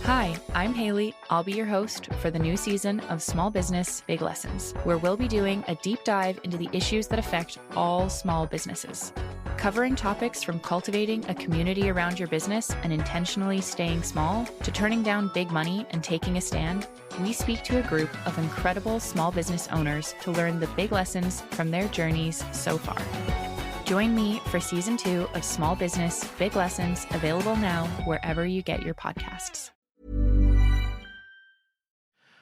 Hi, I'm Haley. I'll be your host for the new season of Small Business Big Lessons, where we'll be doing a deep dive into the issues that affect all small businesses. Covering topics from cultivating a community around your business and intentionally staying small to turning down big money and taking a stand, we speak to a group of incredible small business owners to learn the big lessons from their journeys so far. Join me for Season 2 of Small Business Big Lessons, available now wherever you get your podcasts.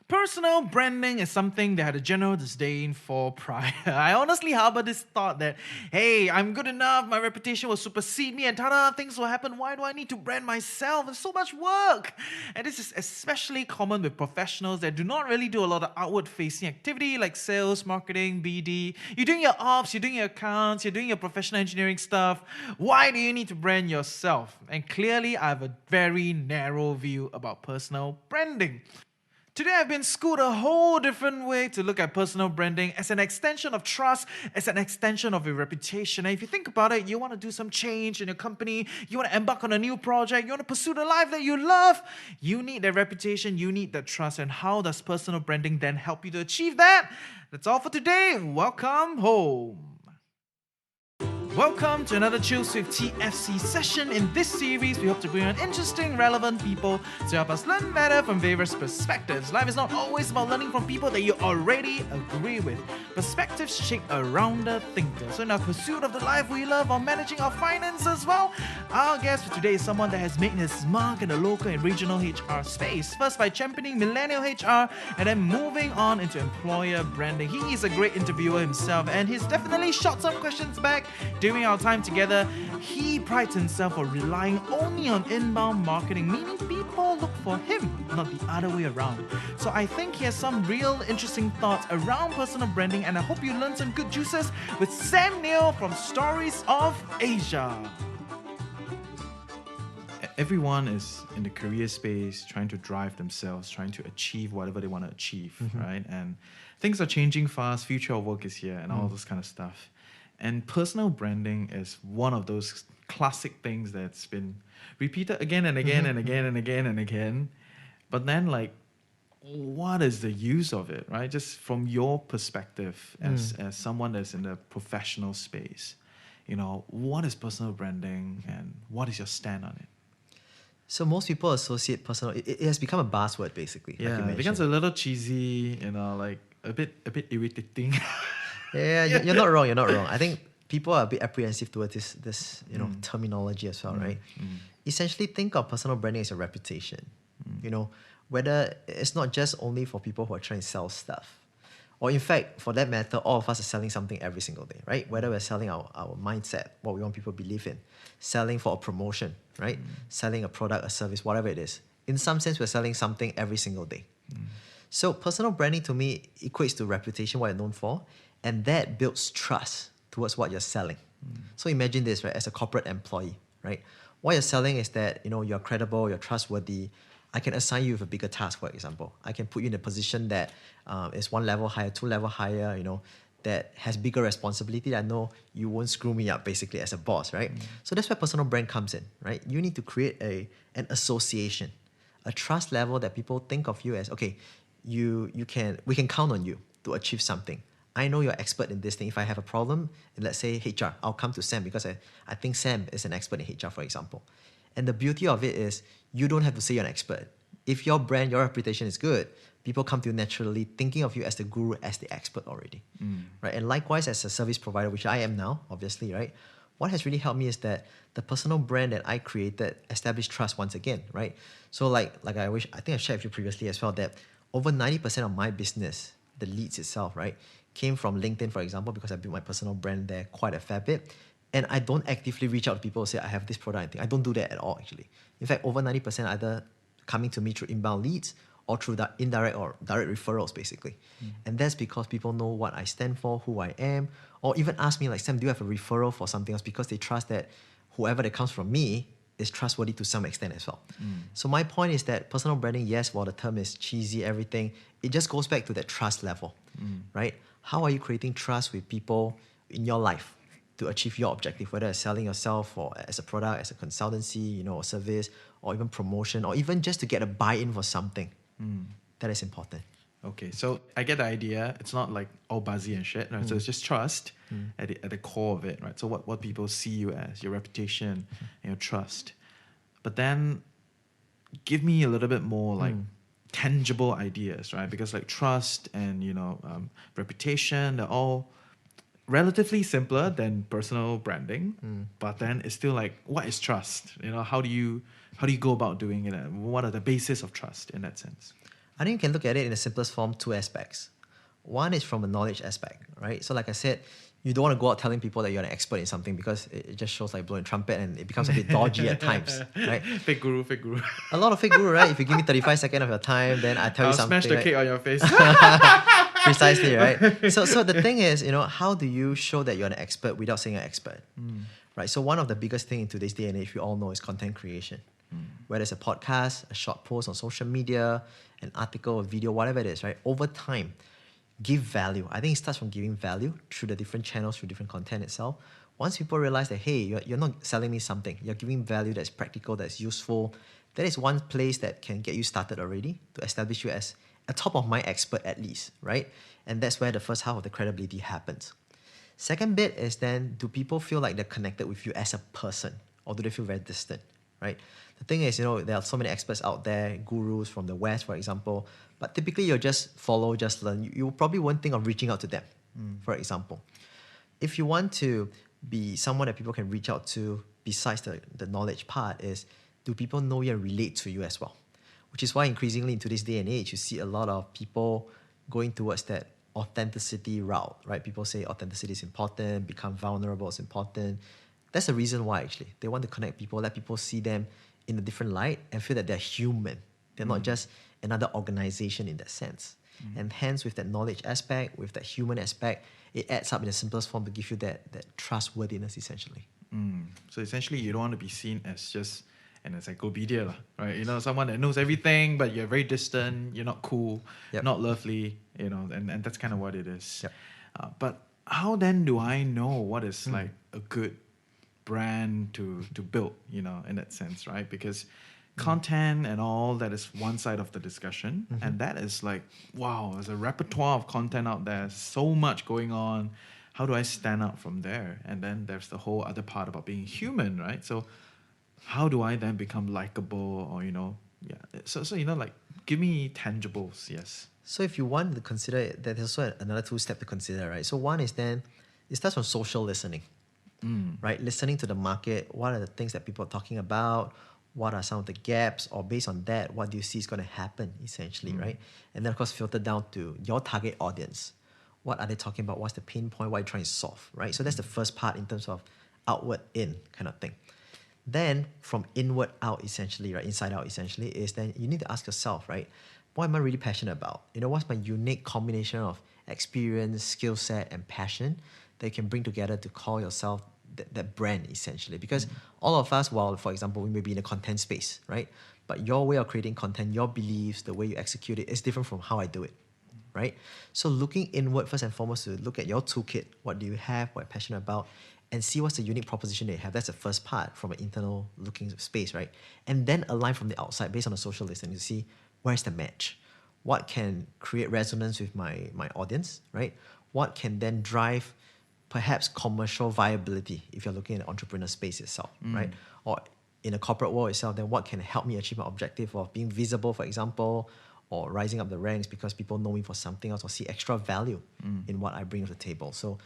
Personal branding is something they had a general disdain for prior. I honestly harbor this thought that, hey, I'm good enough, my reputation will supersede me, and ta-da, things will happen. Why do I need to brand myself? It's so much work. And this is especially common with professionals that do not really do a lot of outward-facing activity like sales, marketing, BD. You're doing your ops, you're doing your accounts, you're doing your professional engineering stuff. Why do you need to brand yourself? And clearly, I have a very narrow view about personal branding. Today I've been schooled a whole different way to look at personal branding as an extension of trust, as an extension of your reputation. And if you think about it, you want to do some change in your company, you want to embark on a new project, you want to pursue the life that you love, you need that reputation, you need that trust. And how does personal branding then help you to achieve that? That's all for today. Welcome home. Welcome to another Chills with TFC session. In this series, we hope to bring on interesting, relevant people to help us learn better from various perspectives. Life is not always about learning from people that you already agree with. Perspectives shape a rounder thinker. So in our pursuit of the life we love or managing our finances, well, our guest for today is someone that has made his mark in the local and regional HR space. First by championing millennial HR and then moving on into employer branding. He is a great interviewer himself and he's definitely shot some questions back during our time together. He prides himself on relying only on inbound marketing, meaning people look for him, not the other way around. So I think he has some real interesting thoughts around personal branding, and I hope you learn some good juices with Sam Neill from Stories of Asia. Everyone is in the career space trying to drive themselves, trying to achieve whatever they want to achieve, right? And things are changing fast, future of work is here, and all this kind of stuff. And personal branding is one of those classic things that's been repeated again and again and again and again and again. But then, like, what is the use of it, right? Just from your perspective as someone that's in the professional space, you know, what is personal branding and what is your stand on it? So most people associate personal. It has become a buzzword, basically. Yeah, like it becomes a little cheesy, you know, like a bit irritating. Yeah, you're not wrong. You're not wrong. I think people are a bit apprehensive towards this terminology as well, right? Essentially, think of personal branding as a reputation. You know, whether it's not just only for people who are trying to sell stuff, or in fact, for that matter, all of us are selling something every single day, right? Whether we're selling our mindset, what we want people to believe in, selling for a promotion, right? Selling a product, a service, whatever it is. In some sense, we're selling something every single day. So personal branding to me equates to reputation, what you're known for, and that builds trust towards what you're selling. So imagine this, right? As a corporate employee, right? What you're selling is that, you know, you're credible, you're trustworthy. I can assign you with a bigger task, for example. I can put you in a position that is 1 level higher, 2 level higher, you know, that has bigger responsibility. I know you won't screw me up, basically, as a boss, right? So that's where personal brand comes in, right? You need to create an association, a trust level that people think of you as, okay, we can count on you to achieve something. I know you're expert in this thing. If I have a problem, in, let's say HR, I'll come to Sam because I think Sam is an expert in HR, for example. And the beauty of it is you don't have to say you're an expert. If your brand, your reputation is good, people come to you naturally thinking of you as the guru, as the expert already. Right? And likewise, as a service provider, which I am now, obviously, right? What has really helped me is that the personal brand that I created established trust once again, right? So like I think I've shared with you previously as well, that over 90% of my business, the leads itself, right, came from LinkedIn, for example, because I built my personal brand there quite a fair bit. And I don't actively reach out to people and say, I have this product and thing. I don't do that at all, actually. In fact, over 90% either coming to me through inbound leads or through the indirect or direct referrals, basically. And that's because people know what I stand for, who I am, or even ask me, like, Sam, do you have a referral for something else? Because they trust that whoever that comes from me is trustworthy to some extent as well. So my point is that personal branding, yes, while the term is cheesy, everything, it just goes back to that trust level, right? How are you creating trust with people in your life? to achieve your objective, whether it's selling yourself or as a product, as a consultancy, or service, or even promotion, or even just to get a buy-in for something. That is important. Okay, so I get the idea. It's not like all buzzy and shit, right? So it's just trust at the core of it, right? So what people see you as, your reputation and your trust. But then give me a little bit more like tangible ideas, right? Because like trust and, reputation, they're all relatively simpler than personal branding. But then it's still like, what is trust? How do you go about doing it? And what are the basis of trust in that sense? I think you can look at it in the simplest form, two aspects. One is from a knowledge aspect, right? So like I said, you don't want to go out telling people that you're an expert in something because it just shows like blowing trumpet and it becomes a bit dodgy at times, right? Fake guru. A lot of fake guru, right? If you give me 35 seconds of your time, then I tell you something. I'll smash the right? cake on your face. Precisely, right? So the thing is, how do you show that you're an expert without saying an expert? Right? So one of the biggest things in today's day and age, we all know, is content creation. Whether it's a podcast, a short post on social media, an article, a video, whatever it is, right? Over time, give value. I think it starts from giving value through the different channels, through different content itself. Once people realize that, hey, you're not selling me something, you're giving value that's practical, that's useful, that is one place that can get you started already to establish you as a top of mind expert at least, right? And that's where the first half of the credibility happens. Second bit is then, do people feel like they're connected with you as a person, or do they feel very distant, right? The thing is, there are so many experts out there, gurus from the West, for example, but typically you'll just follow, just learn. You probably won't think of reaching out to them, for example. If you want to be someone that people can reach out to, besides the knowledge part, is do people know you and relate to you as well? Which is why increasingly in today's day and age, you see a lot of people going towards that authenticity route, right? People say authenticity is important, become vulnerable is important. That's the reason why, actually. They want to connect people, let people see them in a different light and feel that they're human. They're not just another organization in that sense. And hence, with that knowledge aspect, with that human aspect, it adds up in the simplest form to give you that trustworthiness, essentially. So essentially, you don't want to be seen as just an encyclopedia, right? Someone that knows everything, but you're very distant, you're not cool, not lovely, and that's kind of what it is. But how then do I know what is like a good brand to build, in that sense, right? Because content and all that is one side of the discussion, and that is like, wow, there's a repertoire of content out there, so much going on. How do I stand out from there? And then there's the whole other part about being human, right? So how do I then become likable, or so like, give me tangibles. Yes. So if you want to consider it, there's also another two step to consider, right? So one is then it starts from social listening. Right? Listening to the market, what are the things that people are talking about, what are some of the gaps, or based on that, what do you see is going to happen, essentially, right? And then, of course, filter down to your target audience. What are they talking about? What's the pain point? What are you trying to solve, right? So that's the first part in terms of outward in kind of thing. Then from inward out, essentially, right? Inside out, essentially, is then you need to ask yourself, right? What am I really passionate about? What's my unique combination of experience, skill set, and passion that you can bring together to call yourself that brand, essentially? Because all of us, while, for example, we may be in a content space, right? But your way of creating content, your beliefs, the way you execute it is different from how I do it, right? So looking inward first and foremost to look at your toolkit, what do you have, what you're passionate about, and see what's the unique proposition they have. That's the first part from an internal looking space, right? And then align from the outside based on the social listening to see where's the match. What can create resonance with my audience, right? What can then drive perhaps commercial viability if you're looking at the entrepreneur space itself, right? Or in a corporate world itself, then what can help me achieve my objective of being visible, for example, or rising up the ranks because people know me for something else or see extra value in what I bring to the table. So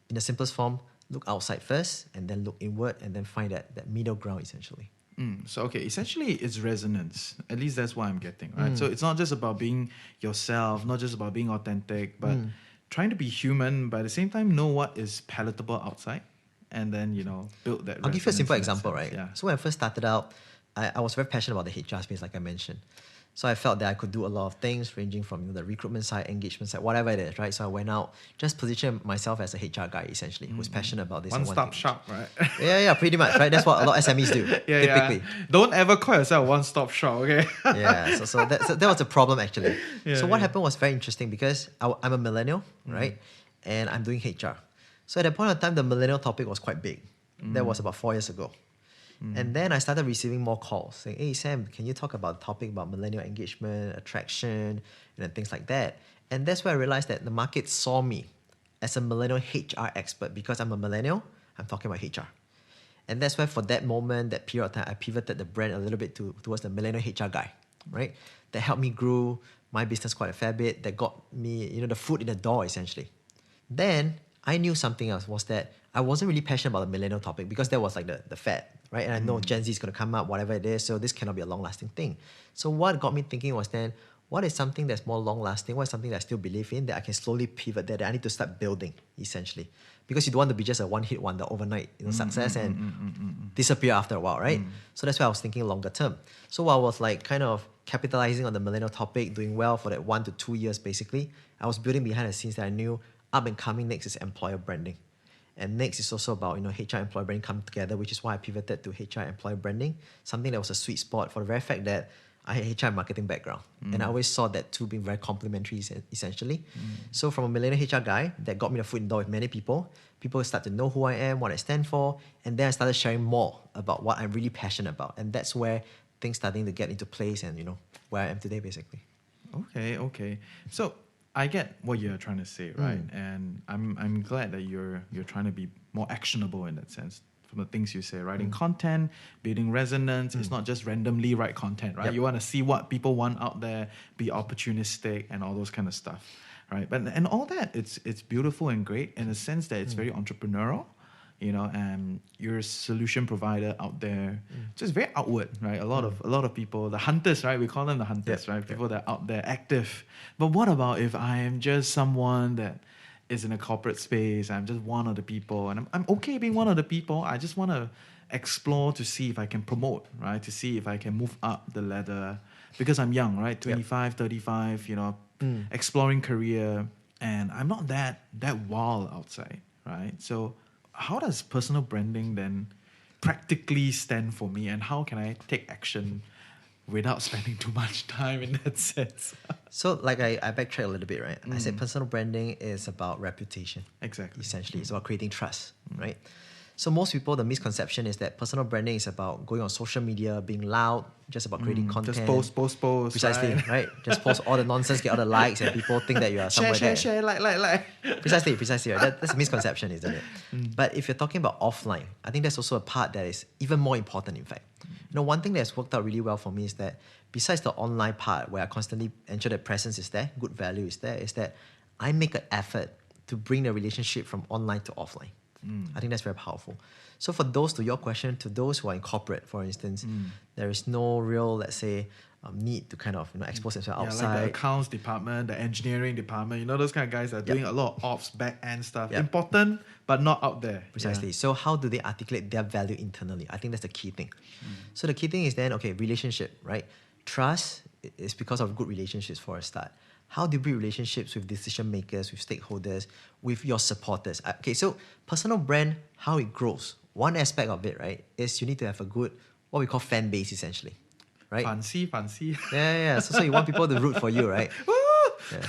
in the simplest form, look outside first and then look inward and then find that middle ground, essentially. So, okay, essentially it's resonance. At least that's what I'm getting, right? So it's not just about being yourself, not just about being authentic, but trying to be human, but at the same time know what is palatable outside and then, build that. I'll give you a simple example, sense, right? Yeah. So when I first started out, I was very passionate about the HR space, like I mentioned. So I felt that I could do a lot of things ranging from the recruitment side, engagement side, whatever it is, right? So I went out, just positioned myself as a HR guy, essentially, who's passionate about this. One-stop shop, right? Yeah, pretty much, right? That's what a lot of SMEs do, typically. Yeah. Don't ever call yourself one-stop shop, okay? So that was a problem, actually. What happened was very interesting because I'm a millennial, right? And I'm doing HR. So at that point of time, the millennial topic was quite big. That was about 4 years ago. And then I started receiving more calls saying, hey, Sam, can you talk about the topic about millennial engagement, attraction, and things like that? And that's where I realized that the market saw me as a millennial HR expert. Because I'm a millennial, I'm talking about HR. And that's why for that moment, that period of time, I pivoted the brand a little bit towards the millennial HR guy, right? That helped me grow my business quite a fair bit, that got me, the foot in the door essentially. Then I knew something else was that I wasn't really passionate about the millennial topic because that was like the fad, right? And I know Gen Z is going to come up, whatever it is, so this cannot be a long-lasting thing. So what got me thinking was then, what is something that's more long-lasting? What is something that I still believe in that I can slowly pivot that I need to start building, essentially? Because you don't want to be just a one-hit wonder overnight, success and disappear after a while, right? So that's why I was thinking longer term. So while I was like kind of capitalizing on the millennial topic, doing well for that 1 to 2 years basically, I was building behind the scenes that I knew up and coming next is employer branding. And next is also about HR employer branding come together, which is why I pivoted to HR employer branding, something that was a sweet spot for the very fact that I had HR marketing background. And I always saw that two being very complementary essentially. So from a millennial HR guy, that got me the foot in the door with many people. People start to know who I am, what I stand for, and then I started sharing more about what I'm really passionate about. And that's where things starting to get into place and where I am today basically. Okay. So I get what you're trying to say, right? And I'm glad that you're trying to be more actionable in that sense. From the things you say, writing content, building resonance. It's not just randomly write content, right? Yep. You want to see what people want out there, be opportunistic and all those kind of stuff, right? And all that, it's beautiful and great in the sense that it's very entrepreneurial, and you're a solution provider out there. Just very outward, right? A lot of people, the hunters, right? We call them the hunters, right? People that are out there active. But what about if I am just someone that is in a corporate space, I'm just one of the people, and I'm okay being one of the people. I just want to explore to see if I can promote, right? To see if I can move up the ladder because I'm young, right? 25, 35, exploring career, and I'm not that wild outside, right? So how does personal branding then practically stand for me, and how can I take action without spending too much time in that sense? So like I backtrack a little bit, right? I said personal branding is about reputation. Exactly. Essentially, it's about creating trust, right? So most people, the misconception is that personal branding is about going on social media, being loud, just about creating content. Just post. Precisely, right? Just post all the nonsense, get all the likes, and people think that you are somewhere there. Share, like. Precisely, right? That's a misconception, isn't it? But if you're talking about offline, I think that's also a part that is even more important, in fact. One thing that's worked out really well for me is that besides the online part where I constantly ensure that presence is there, good value is there, is that I make an effort to bring the relationship from online to offline. I think that's very powerful. So for those, to your question, to those who are in corporate, for instance, there is no real, let's say, need to kind of expose themselves outside. Like the accounts department, the engineering department, those kind of guys that are doing a lot of ops, back-end stuff. Important, but not out there. Precisely. So how do they articulate their value internally? I think that's the key thing. So the key thing is then, relationship, right? Trust is because of good relationships for a start. How do you build relationships with decision makers, with stakeholders, with your supporters? Okay, so personal brand, how it grows. One aspect of it, right, is you need to have a good, what we call fan base essentially. Right? Fancy. Yeah. So you want people to root for you, right? Yeah.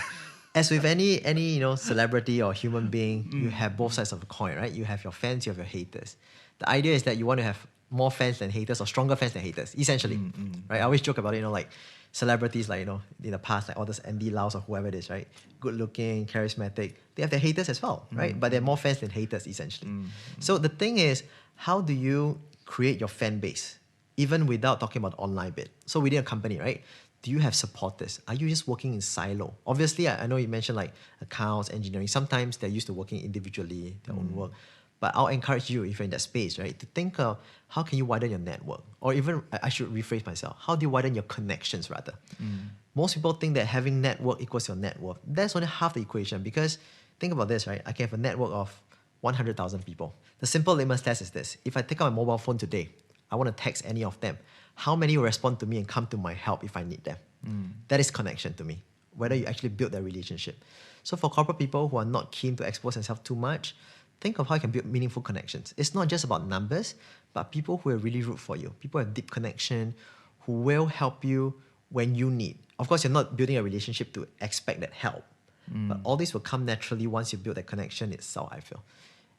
As with any celebrity or human being, you have both sides of the coin, right? You have your fans, you have your haters. The idea is that you want to have more fans than haters or stronger fans than haters, essentially. Right? I always joke about it, like celebrities, like, in the past, like all those Andy Laus or whoever it is, right? Good looking, charismatic. They have their haters as well, right? But they're more fans than haters, essentially. So the thing is, how do you create your fan base? Even without talking about the online bit. So within a company, right? Do you have supporters? Are you just working in silo? Obviously, I know you mentioned like accounts, engineering. Sometimes they're used to working individually, their own work. But I'll encourage you, if you're in that space, right, to think of how can you widen your network? Or even, I should rephrase myself, how do you widen your connections rather? Most people think that having network equals your net worth. That's only half the equation, because think about this, right? I can have a network of 100,000 people. The simple litmus test is this. If I take out my mobile phone today, I want to text any of them, how many will respond to me and come to my help if I need them? That is connection to me, whether you actually build that relationship. So for corporate people who are not keen to expose themselves too much, think of how you can build meaningful connections. It's not just about numbers, but people who will really root for you, people who have deep connection, who will help you when you need. Of course, you're not building a relationship to expect that help, but all this will come naturally once you build that connection itself, I feel.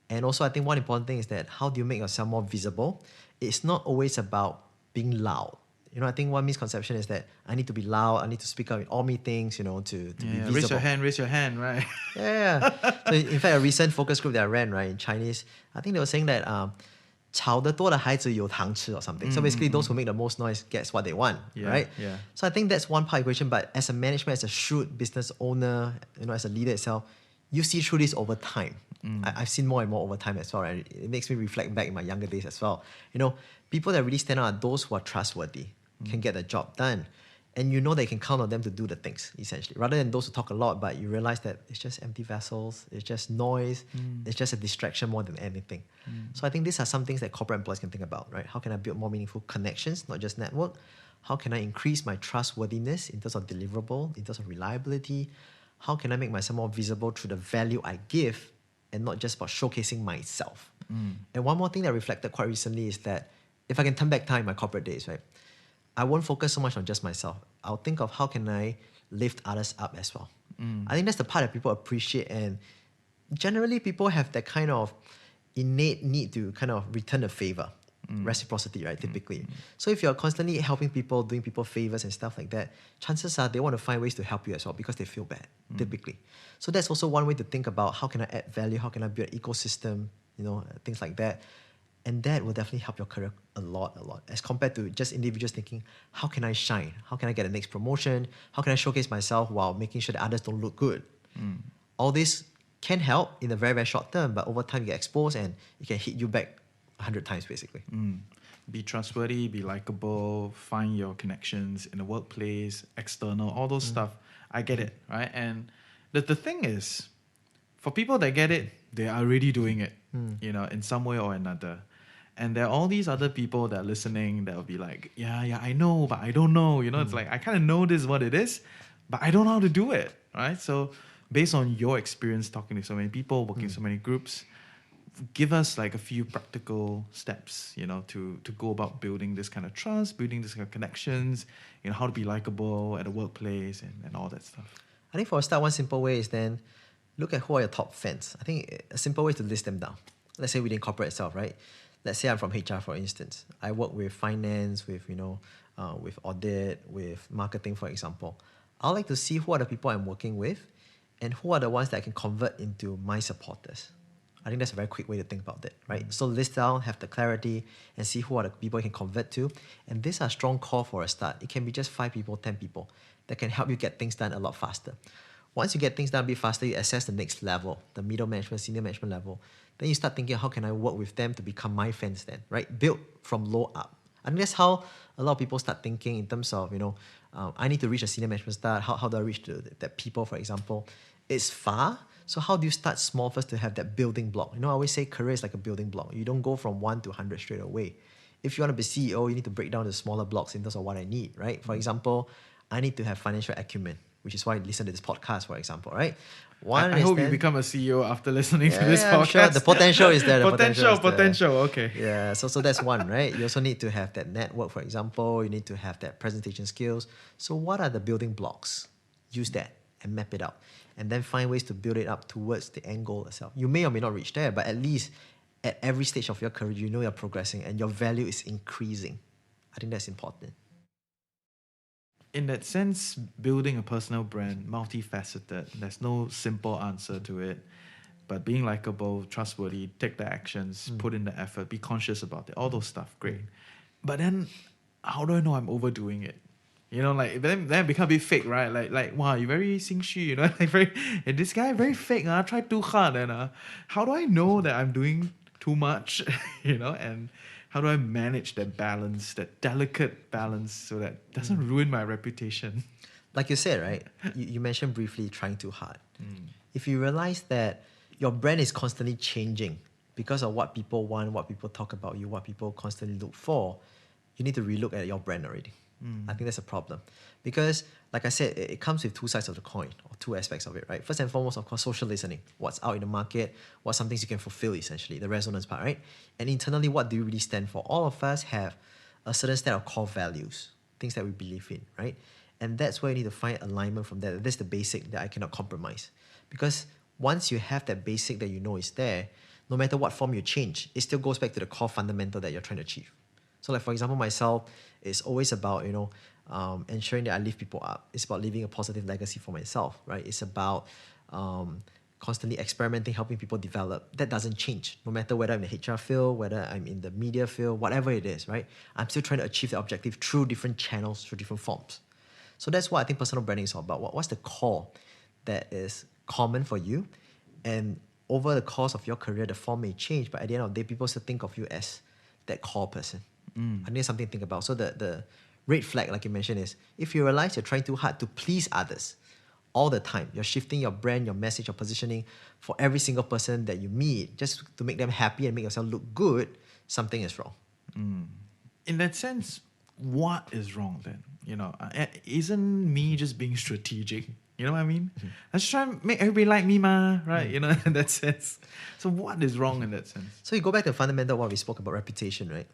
And also, I think one important thing is that how do you make yourself more visible? It's not always about being loud. I think one misconception is that I need to be loud, I need to speak up in all meetings, to be visible. Raise your hand, right? Yeah. So in fact, a recent focus group that I ran, right, in Chinese, I think they were saying that 吵得多的孩子有糖吃 or something. So basically, those who make the most noise gets what they want, right? Yeah. So I think that's one part equation. But as a management, as a shrewd business owner, as a leader itself, you see through this over time. I've seen more and more over time as well, right? It makes me reflect back in my younger days as well. People that really stand out are those who are trustworthy, can get the job done. And they can count on them to do the things, essentially. Rather than those who talk a lot, but you realize that it's just empty vessels, it's just noise, it's just a distraction more than anything. So I think these are some things that corporate employees can think about, right? How can I build more meaningful connections, not just network? How can I increase my trustworthiness in terms of deliverable, in terms of reliability? How can I make myself more visible through the value I give and not just about showcasing myself? And one more thing that I reflected quite recently is that if I can turn back time in my corporate days, right? I won't focus so much on just myself. I'll think of how can I lift others up as well. I think that's the part that people appreciate, and generally people have that kind of innate need to kind of return a favor. Reciprocity, right, typically. So if you're constantly helping people, doing people favors and stuff like that, chances are they want to find ways to help you as well because they feel bad, typically. So that's also one way to think about how can I add value, how can I build an ecosystem, things like that. And that will definitely help your career a lot, as compared to just individuals thinking, how can I shine? How can I get the next promotion? How can I showcase myself while making sure that others don't look good? All this can help in the very, very short term, but over time you get exposed and it can hit you back 100 times, basically. Be trustworthy, be likable, find your connections in the workplace, external, all those stuff. I get it, right? And the thing is, for people that get it, they are already doing it, in some way or another. And there are all these other people that are listening that will be like, yeah, I know, but I don't know. It's like, I kind of know this is what it is, but I don't know how to do it, right? So based on your experience talking to so many people, working in so many groups, give us like a few practical steps, to go about building this kind of trust, building this kind of connections, how to be likable at the workplace and all that stuff. I think for a start, one simple way is then look at who are your top fans. I think a simple way is to list them down. Let's say within corporate itself, right? Let's say I'm from HR, for instance. I work with finance, with with audit, with marketing, for example. I like to see who are the people I'm working with, and who are the ones that I can convert into my supporters. I think that's a very quick way to think about that, right? So list down, have the clarity, and see who are the people you can convert to. And these are strong core for a start. It can be just 5 people, 10 people that can help you get things done a lot faster. Once you get things done a bit faster, you assess the next level, the middle management, senior management level. Then you start thinking, how can I work with them to become my fans then, right? Build from low up. I think that's how a lot of people start thinking in terms of, I need to reach a senior management start. How do I reach that people, for example? It's far. So how do you start small first to have that building block? I always say career is like a building block. You don't go from 1 to 100 straight away. If you want to be CEO, you need to break down the smaller blocks in terms of what I need, right? For example, I need to have financial acumen, which is why I listen to this podcast, for example, right? I hope you become a CEO after listening to this podcast. Sure. The potential is there. Potential. Okay. Yeah, so that's one, right? You also need to have that network, for example. You need to have that presentation skills. So what are the building blocks? Use that and map it out. And then find ways to build it up towards the end goal itself. You may or may not reach there, but at least at every stage of your career, you're progressing and your value is increasing. I think that's important. In that sense, building a personal brand, multifaceted. There's no simple answer to it. But being likable, trustworthy, take the actions, put in the effort, be conscious about it, all those stuff, great. But then, how do I know I'm overdoing it? Then it become a bit fake, right? Like wow, you're very 心虚, and this guy very fake, try too hard, and how do I know that I'm doing too much, and how do I manage that balance, that delicate balance, so that it doesn't ruin my reputation? Like you said, right? You mentioned briefly trying too hard. If you realize that your brand is constantly changing because of what people want, what people talk about you, what people constantly look for, you need to relook at your brand already. I think that's a problem. Because, like I said, it comes with 2 sides of the coin, or 2 aspects of it, right? First and foremost, of course, social listening. What's out in the market, what some things you can fulfill, essentially, the resonance part, right? And internally, what do you really stand for? All of us have a certain set of core values, things that we believe in, right? And that's where you need to find alignment from that. That's the basic that I cannot compromise. Because once you have that basic that you know is there, no matter what form you change, it still goes back to the core fundamental that you're trying to achieve. So like, for example, myself, it's always about, ensuring that I lift people up. It's about leaving a positive legacy for myself, right? It's about constantly experimenting, helping people develop. That doesn't change, no matter whether I'm in the HR field, whether I'm in the media field, whatever it is, right? I'm still trying to achieve the objective through different channels, through different forms. So that's what I think personal branding is all about. What's the core that is common for you? And over the course of your career, the form may change, but at the end of the day, people still think of you as that core person. I think it's something to think about. So the red flag, like you mentioned, is if you realize you're trying too hard to please others all the time, you're shifting your brand, your message, your positioning for every single person that you meet just to make them happy and make yourself look good, something is wrong. In that sense, what is wrong then? Isn't me just being strategic? You know what I mean? I just try and make everybody like me, right? In that sense. So what is wrong in that sense? So you go back to the fundamental what we spoke about reputation, right?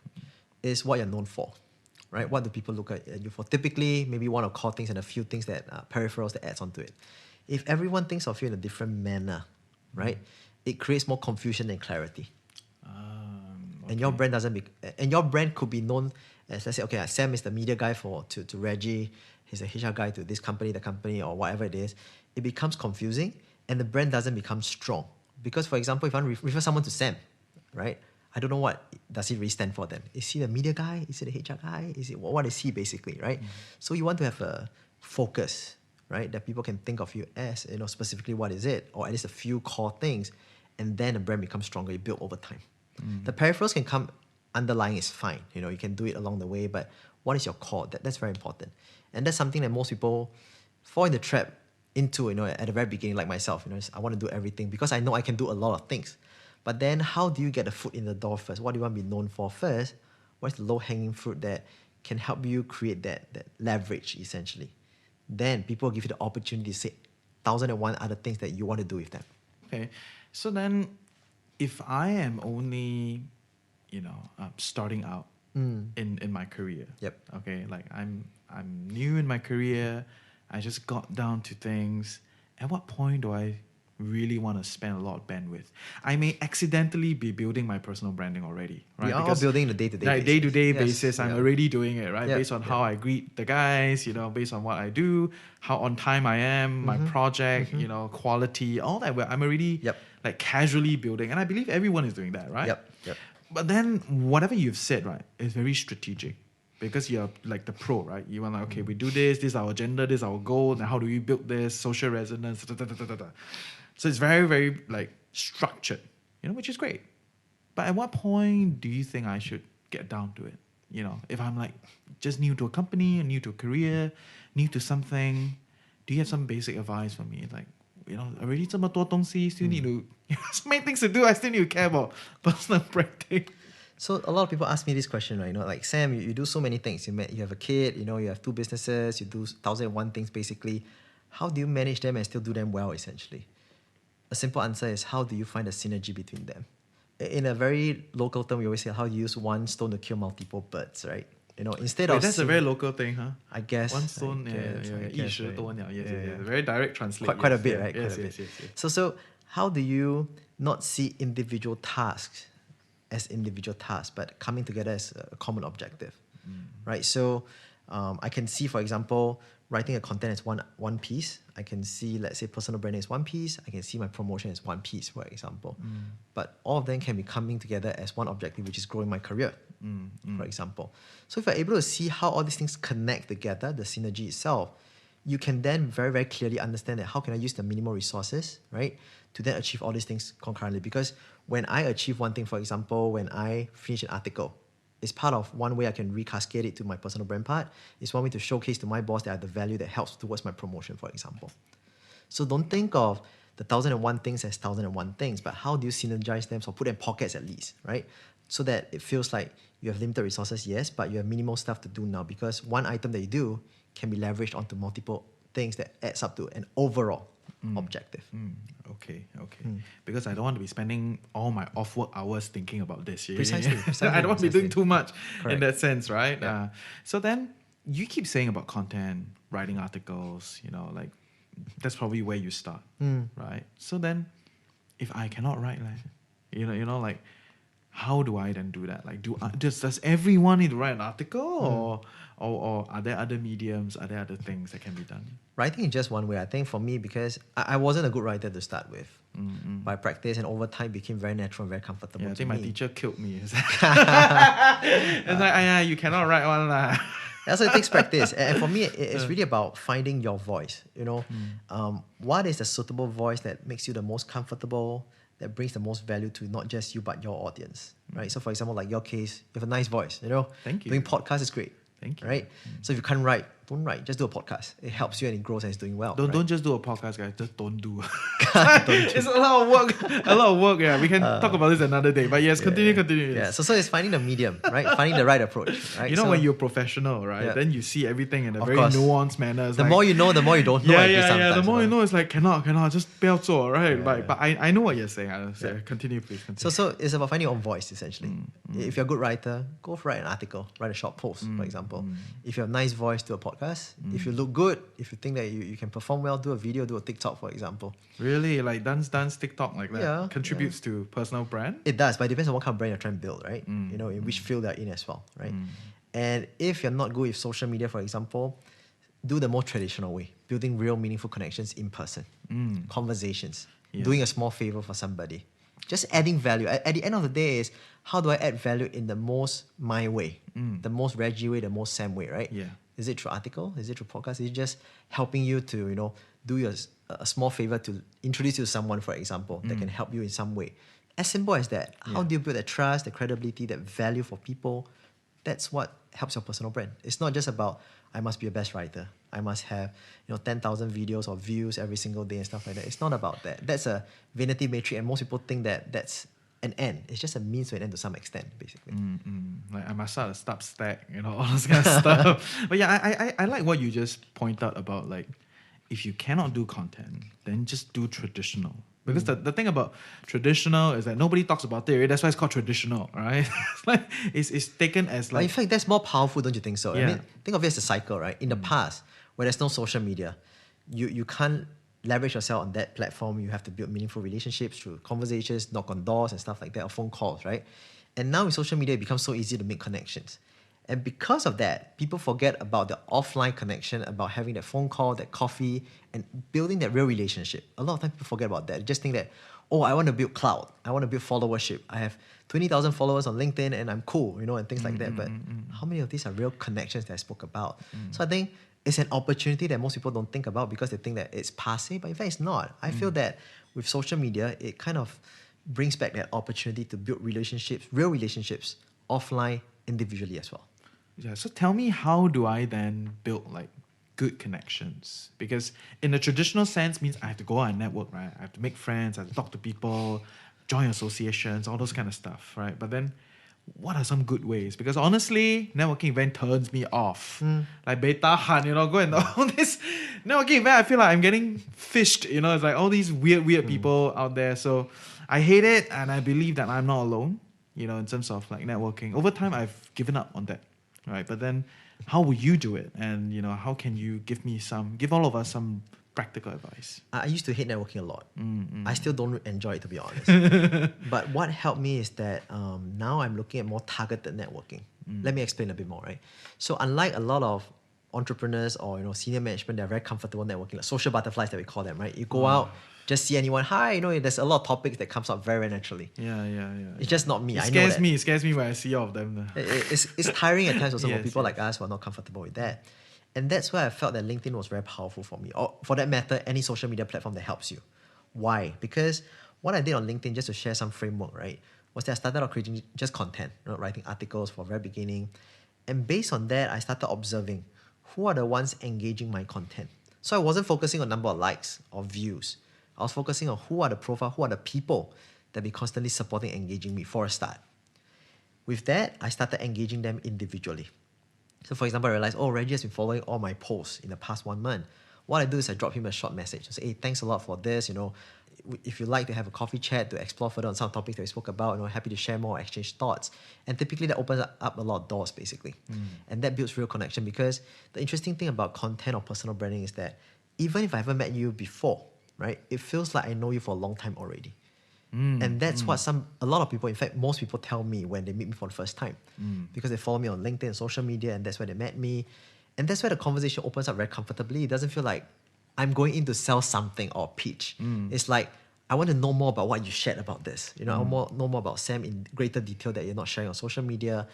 Is what you're known for, right? What do people look at you for? Typically, maybe one or core things and a few things that peripherals that adds onto it. If everyone thinks of you in a different manner, right, it creates more confusion than clarity. And your brand and your brand could be known as, let's say, okay, Sam is the media guy to Reggie, he's the HR guy to this company, the company, or whatever it is. It becomes confusing and the brand doesn't become strong. Because, for example, if I refer someone to Sam, right, I don't know what does he really stand for then. Is he the media guy? Is he the HR guy? What is he basically, right? So you want to have a focus, right, that people can think of you as, specifically what is it, or at least a few core things, and then the brand becomes stronger. You build over time. The peripherals can come underlying is fine. You can do it along the way, but what is your core? That's very important. And that's something that most people fall in the trap into, at the very beginning, like myself. I want to do everything because I know I can do a lot of things. But then how do you get the foot in the door first? What do you want to be known for first? What's the low-hanging fruit that can help you create that leverage, essentially? Then people will give you the opportunity to say 1,001 other things that you want to do with them. Okay. So then if I am only, starting out in my career. Yep. Okay, like I'm new in my career. I just got down to things. At what point do I really want to spend a lot of bandwidth? I may accidentally be building my personal branding already, right? We are all building the day-to-day basis. Day-to-day Yes, basis, I'm already doing it, right? Based on how I greet the guys, based on what I do, how on time I am, my project, quality, all that. I'm already like casually building. And I believe everyone is doing that, right? Yep. But then whatever you've said, right, is very strategic. Because you're like the pro, right? You want okay, we do this is our agenda, this is our goal, and how do we build this, social resonance, So it's very, very like structured, which is great. But at what point do you think I should get down to it? If I'm like just new to a company, new to a career, new to something, do you have some basic advice for me? Like, already 这么多东西, still need to, so many things to do, I still need to care about personal branding. So a lot of people ask me this question, right? Like, Sam, you do so many things. You have a kid, you have 2 businesses, you do 1,001 things basically. How do you manage them and still do them well, essentially? A simple answer is, how do you find a synergy between them? In a very local term, we always say how you use one stone to kill multiple birds, right? Instead of that's a very local thing, huh? I guess. One stone, yes, very direct translate. Quite a bit, right? Yes. So how do you not see individual tasks as individual tasks, but coming together as a common objective, right? So I can see, for example, writing a content as one piece. I can see, let's say, personal branding is one piece. I can see my promotion as one piece, for example. But all of them can be coming together as one objective, which is growing my career, for example. So if you're able to see how all these things connect together, the synergy itself, you can then very, very clearly understand that how can I use the minimal resources, right, to then achieve all these things concurrently. Because when I achieve one thing, for example, when I finish an article, it's part of one way I can recascade it to my personal brand part. It's one way to showcase to my boss that I have the value that helps towards my promotion, for example. So don't think of the 1,001 things as 1,001 things, but how do you synergize them, so put them in pockets at least, right? So that it feels like you have limited resources, yes, but you have minimal stuff to do now, because one item that you do can be leveraged onto multiple things that adds up to an overall objective. Okay. Because I don't want to be spending all my off-work hours thinking about this. Precisely. I don't want to be doing too much. Correct. In that sense, right? Yeah. So then you keep saying about content, writing articles, like that's probably where you start, right? So then if I cannot write, Like, how do I then do that? Like, does everyone need to write an article, or are there other mediums? Are there other things that can be done? Writing is just one way. I think for me, because I wasn't a good writer to start with. By practice and over time became very natural and very comfortable. Yeah, I to think me. my teacher killed me. It's like, you cannot write one lah. So it takes practice. And for me, it's really about finding your voice. What is the suitable voice that makes you the most comfortable, that brings the most value to not just you, but your audience, right? So for example, like your case, you have a nice voice, Thank you. Doing podcasts is great. Thank you. Right? So if you can't write, don't write. Just do a podcast. It helps you and it grows and it's doing well. Don't just do a podcast, guys. Just don't do. It's a lot of work. A lot of work. Yeah, we can talk about this another day. But yes, continue. Yeah. So it's finding the medium, right? Finding the right approach, right? When you're professional, right? Yeah. Then you see everything in a Of very course. nuanced manner. It's The like, more you know, the more you don't know. Yeah. The more you know, it's like cannot. Just 不要做, right? But I know what you're saying. Continue, please. Continue. So it's about finding your own voice, essentially. If you're a good writer, go write an article, write a short post, for example. If you have a nice voice, do a podcast. If you look good, if you think that you can perform well, do a video, do a TikTok, for example. Really? Like dance TikTok like that? Yeah, contributes to personal brand? It does, but it depends on what kind of brand you're trying to build, right? In which field they're in as well, right? And if you're not good with social media, for example, do the more traditional way, building real meaningful connections in person, conversations, doing a small favor for somebody, just adding value. At the end of the day is, how do I add value in the most my way, the most Reggie way, the most Sam way, right? Yeah. Is it through article? Is it through podcast? Is it just helping you to, do a small favor to introduce you to someone, for example, that can help you in some way? As simple as that. How do you build that trust, the credibility, that value for people? That's what helps your personal brand. It's not just about, I must be a best writer. I must have 10,000 videos or views every single day and stuff like that. It's not about that. That's a vanity metric, and most people think that that's an end. It's just a means to an end to some extent, basically. Like I must start a Substack, all this kind of stuff. But yeah, I like what you just pointed out about, like, if you cannot do content, then just do traditional. Because the thing about traditional is that nobody talks about it. Right? That's why it's called traditional, right? it's taken as like... But in fact, that's more powerful, don't you think so? Yeah. I mean, think of it as a cycle, right? In the past, where there's no social media, you can't leverage yourself on that platform. You have to build meaningful relationships through conversations, knock on doors and stuff like that, or phone calls, right? And now with social media, it becomes so easy to make connections. And because of that, people forget about the offline connection, about having that phone call, that coffee, and building that real relationship. A lot of times people forget about that. They just think that, I want to build clout. I want to build followership. I have 20,000 followers on LinkedIn and I'm cool, and things like that. But how many of these are real connections that I spoke about? So I think it's an opportunity that most people don't think about because they think that it's passé, but in fact it's not. I feel that with social media, it kind of brings back that opportunity to build relationships, real relationships, offline, individually as well. Yeah, so tell me, how do I then build like good connections? Because in the traditional sense means I have to go out and network, right? I have to make friends, I have to talk to people, join associations, all those kind of stuff, right? But then what are some good ways? Because honestly, networking event turns me off. Like beta hunt, go and all this networking event, I feel like I'm getting fished, it's like all these weird people out there. So I hate it, and I believe that I'm not alone, in terms of like networking. Over time, I've given up on that, right? But then how will you do it? And, how can you give all of us some practical advice? I used to hate networking a lot. I still don't enjoy it, to be honest. But what helped me is that now I'm looking at more targeted networking. Let me explain a bit more, right? So unlike a lot of entrepreneurs or senior management, they're very comfortable networking, like social butterflies that we call them, right? You go out, just see anyone, hi, there's a lot of topics that comes up very, very naturally. Yeah. It's just not me. It I know that. It scares me when I see all of them. It's tiring at times also for people Yes. like us who are not comfortable with that. And that's why I felt that LinkedIn was very powerful for me. Or for that matter, any social media platform that helps you. Why? Because what I did on LinkedIn, just to share some framework, right, was that I started out creating just content, writing articles for the very beginning. And based on that, I started observing who are the ones engaging my content. So I wasn't focusing on number of likes or views. I was focusing on who are the profile, who are the people that be constantly supporting, engaging me for a start. With that, I started engaging them individually. So for example, I realized, Reggie has been following all my posts in the past 1 month. What I do is I drop him a short message. I say, hey, thanks a lot for this. If you'd like to have a coffee chat to explore further on some topics that we spoke about, happy to share more, exchange thoughts. And typically that opens up a lot of doors, basically. And that builds real connection, because the interesting thing about content or personal branding is that even if I haven't met you before, right, it feels like I know you for a long time already. And that's what a lot of people, in fact, most people tell me when they meet me for the first time. Because they follow me on LinkedIn, social media, and that's where they met me. And that's where the conversation opens up very comfortably. It doesn't feel like I'm going in to sell something or pitch. It's like, I want to know more about what you shared about this. I want to know more about Sam in greater detail that you're not sharing on social media.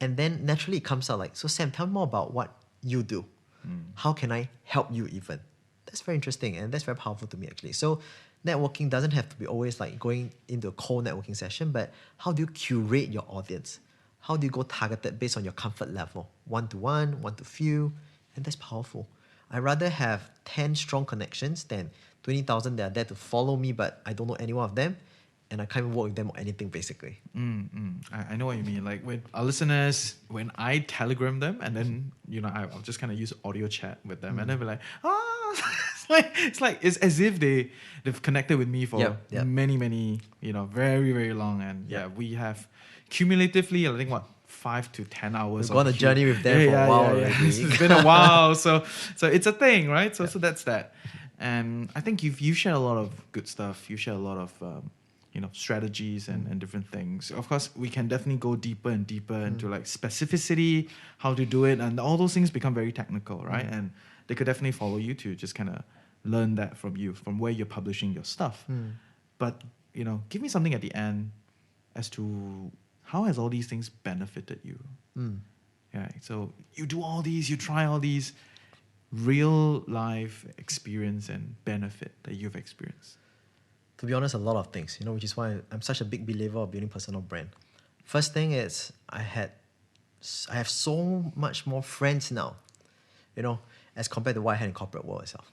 And then naturally it comes out like, so Sam, tell me more about what you do. How can I help you even? That's very interesting and that's very powerful to me actually. So networking doesn't have to be always like going into a cold networking session, but how do you curate your audience? How do you go targeted based on your comfort level? One-to-one, one-to-few, and that's powerful. I'd rather have 10 strong connections than 20,000 that are there to follow me, but I don't know any one of them, and I can't even work with them or anything basically. I know what you mean. Like with our listeners, when I telegram them and then, I'll just kind of use audio chat with them and then be like, it's as if they've connected with me for many, many, very, very long. And we have cumulatively, I think 5 to 10 hours. We've gone a journey with them for a while already. It's been a while. So it's a thing, right? So that's that. And I think you share a lot of good stuff. You share a lot of, strategies and different things. Of course, we can definitely go deeper and deeper into like specificity, how to do it. And all those things become very technical, right? And they could definitely follow you to just kind of learn that from you, from where you're publishing your stuff. But, give me something at the end as to how has all these things benefited you? Yeah. So you do all these, you try all these, real life experience and benefit that you've experienced. To be honest, a lot of things, which is why I'm such a big believer of building personal brand. First thing is I have so much more friends now, as compared to what I had in corporate world itself.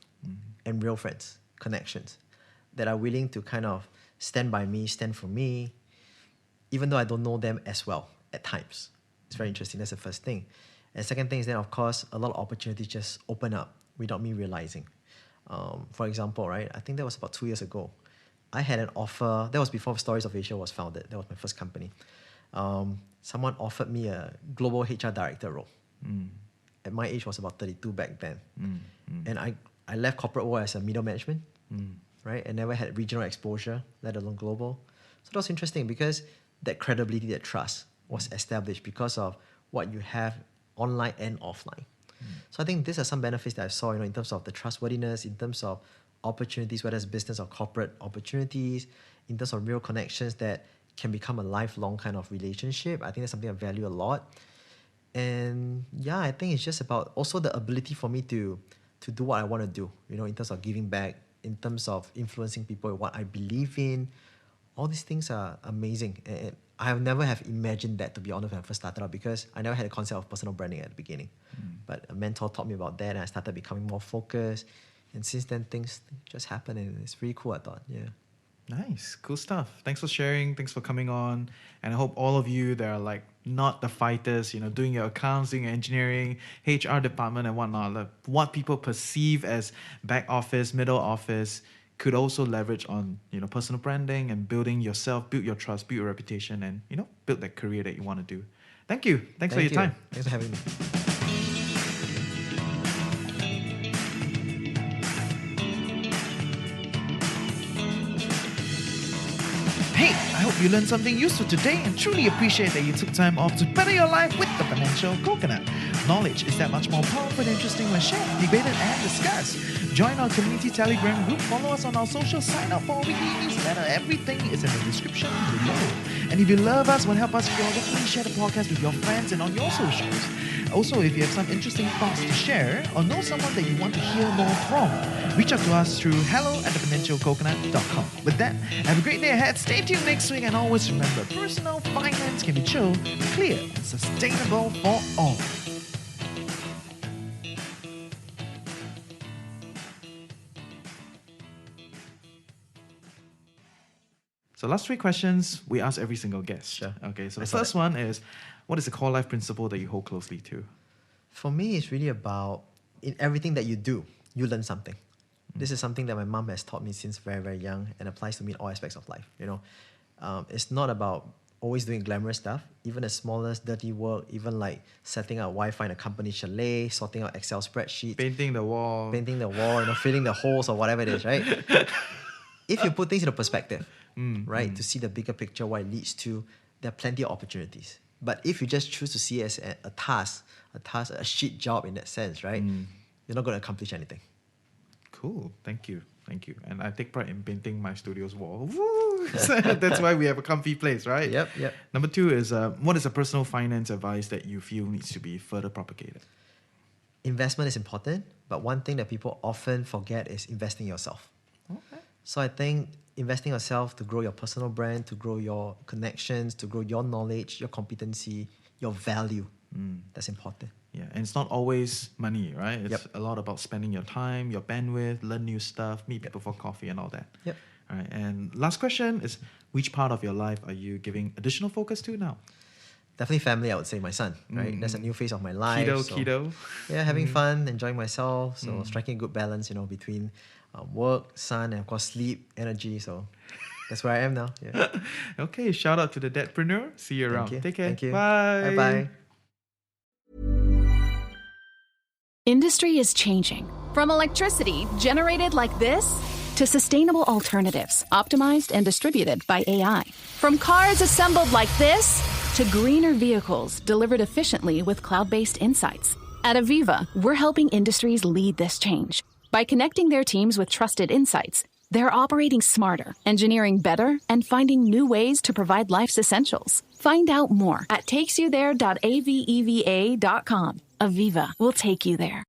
And real friends, connections that are willing to kind of stand by me, stand for me, even though I don't know them as well at times. It's very interesting. That's the first thing. And second thing is then, of course, a lot of opportunities just open up without me realizing. For example, right, I think that was about 2 years ago. I had an offer. That was before Stories of Asia was founded. That was my first company. Someone offered me a global HR director role. At my age, was about 32 back then. And I left corporate world as a middle management, right? And never had regional exposure, let alone global. So that was interesting because that credibility, that trust was established because of what you have online and offline. So I think these are some benefits that I saw, in terms of the trustworthiness, in terms of opportunities, whether it's business or corporate opportunities, in terms of real connections that can become a lifelong kind of relationship. I think that's something I value a lot. And I think it's just about also the ability for me to do what I want to do, in terms of giving back, in terms of influencing people, what I believe in. All these things are amazing. And I have never have imagined that, to be honest, when I first started out, because I never had a concept of personal branding at the beginning. But a mentor taught me about that, and I started becoming more focused. And since then, things just happen, and it's really cool, I thought. Yeah. Nice. Cool stuff. Thanks for sharing. Thanks for coming on. And I hope all of you that are like not the fighters, doing your accounts, doing your engineering, HR department and whatnot, like what people perceive as back office, middle office, could also leverage on, personal branding and building yourself, build your trust, build your reputation, and, build that career that you want to do. Thank you. Thanks for your time. Thanks for having me. Hey, I hope you learned something useful today and truly appreciate that you took time off to better your life with the Financial Coconut. Knowledge is that much more powerful and interesting when shared, debated, and discussed. Join our community Telegram group, follow us on our social, sign up for our weekly newsletter. Everything is in the description below. And if you love us, want to help us grow, definitely share the podcast with your friends and on your socials. Also, if you have some interesting thoughts to share or know someone that you want to hear more from, reach out to us through hello@thefinancialcoconut.com. With that, have a great day ahead. Stay tuned next week, and always remember, personal finance can be chill, clear, and sustainable for all. So last 3 questions we ask every single guest. Sure. Okay, so the first one is, what is the core life principle that you hold closely to? For me, it's really about, in everything that you do, you learn something. This is something that my mom has taught me since very, very young and applies to me in all aspects of life. It's not about always doing glamorous stuff, even the smallest dirty work, even like setting up Wi-Fi in a company chalet, sorting out Excel spreadsheets, Painting the wall. filling the holes or whatever it is, right? if you put things into perspective, right, to see the bigger picture, what it leads to, there are plenty of opportunities. But if you just choose to see it as a task, a shit job in that sense, right, you're not going to accomplish anything. Cool. Thank you. And I take pride in painting my studio's wall. Woo! That's why we have a comfy place, right? Yep. Number 2 is, what is a personal finance advice that you feel needs to be further propagated? Investment is important, but one thing that people often forget is investing in yourself. Okay. So I think investing in yourself to grow your personal brand, to grow your connections, to grow your knowledge, your competency, your value, that's important. Yeah, and it's not always money, right? It's Yep. a lot about spending your time, your bandwidth, learn new stuff, meet people for coffee and all that. Yep. All right, and last question is, which part of your life are you giving additional focus to now? Definitely family, I would say my son, right? That's a new phase of my life. Keto. Yeah, having fun, enjoying myself. So striking a good balance, between work, son, and of course sleep, energy. So that's where I am now. Yeah. Okay, shout out to the Dadpreneur. See you around. Thank you. Take care. Thank you. Bye. Bye-bye. Industry is changing. From electricity generated like this to sustainable alternatives optimized and distributed by AI. From cars assembled like this to greener vehicles delivered efficiently with cloud-based insights. At Aviva, we're helping industries lead this change. By connecting their teams with trusted insights, they're operating smarter, engineering better, and finding new ways to provide life's essentials. Find out more at takesyouthere.aveva.com. Aviva will take you there.